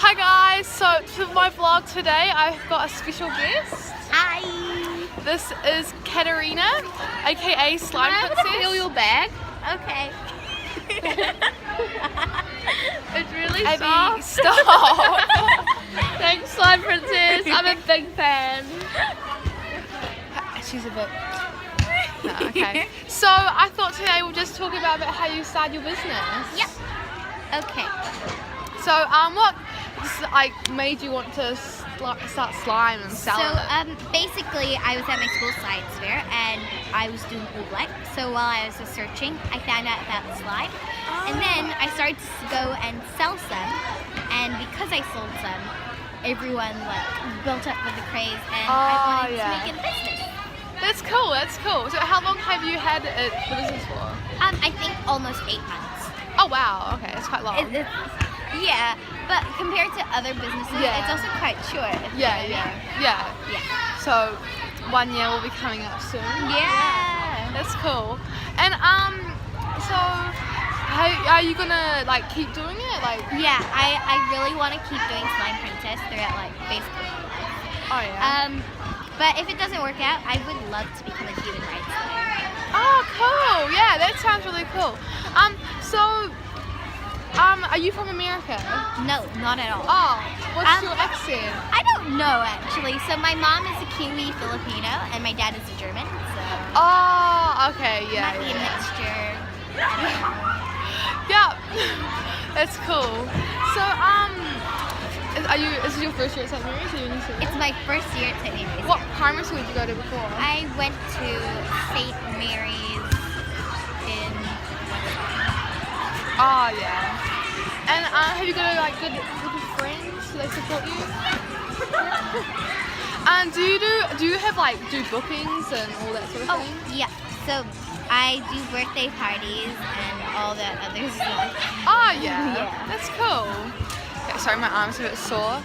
Hi guys, so to my vlog today I've got a special guest. Hi! This is Katharina, aka Slime Princess. Feel your bag? Okay. It's really Abby, soft. stop! Thanks, Slime Princess. I'm a big fan. She's a bit... No, okay. So I thought today we'll just talk about how you start your business. Yep. Okay. So what made you want to start slime and sell it? Basically, I was at my school science fair and I was doing collab. So while I was researching, I found out about slime, and then I started to go and sell some. And because I sold some, everyone built up with the craze, and I wanted to make it a business. That's cool. That's cool. So how long have you had the business for? I think almost 8 months. Oh wow. Okay, it's quite long. Yeah, but compared to other businesses, it's also quite short. Yeah. So 1 year will be coming up soon. Yeah. That's cool. And so are you gonna keep doing it? Yeah, I really want to keep doing Slime Princess throughout basically my life. Oh yeah. But if it doesn't work out, I would love to become a human rights lawyer. Oh, cool. Yeah, that sounds really cool. Are you from America? No, not at all. Oh, what's your accent? I don't know actually. So my mom is a Kiwi Filipino and my dad is a German. So. Oh, okay, yeah. Might be a mixture. I don't know. Yeah, that's cool. So is this your first year at St. Mary's? Or It's my first year at St. Mary's. What primary school did you go to before? I went to St. Mary's in. Oh yeah. And have you got a good group of friends? Do they support you? And do you have do bookings and all that sort of thing? Oh yeah. So I do birthday parties and all that other stuff. Oh yeah. Yeah. That's cool. Okay, sorry, my arm's a bit sore. What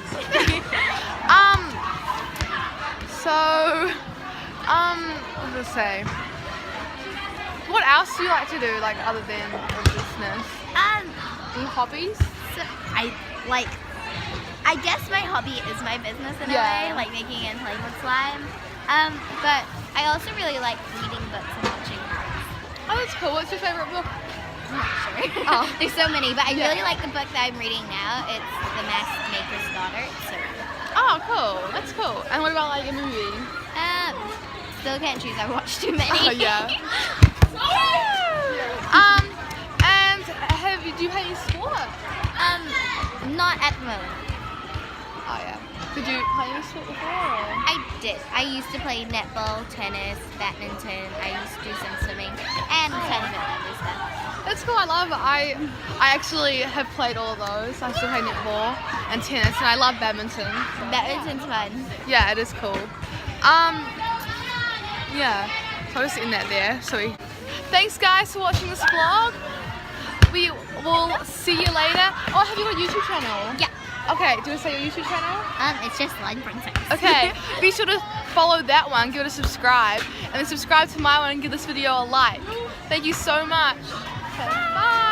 was I say? What else do you like to do other than your business? Any hobbies? So I guess my hobby is my business in a way, making and playing with slime. But I also really like reading books and watching movies. Oh, that's cool. What's your favorite book? I'm not sure. Oh. There's so many, but I really like the book that I'm reading now. It's The Mask Maker's Daughter. It's so good. Oh, cool. That's cool. And what about a movie? Still can't choose. I watched too many. Oh, yeah. And do you play any sport? Not at the moment. Oh yeah. Did you play any sport before? Or? I did. I used to play netball, tennis, badminton. I used to do some swimming and a tiny bit of other stuff. That's cool. I love it. I actually have played all of those. I still play netball and tennis, and I love badminton. So. Badminton's fun. Yeah, it is cool. Yeah. So I'll just end that there. Thanks guys for watching this vlog. We will see you later. Oh, have you got a YouTube channel? Yeah. Okay, do you want to say your YouTube channel? It's just Slime Princess. Okay, be sure to follow that one, give it a subscribe, and then subscribe to my one and give this video a like. Thank you so much. Okay, bye.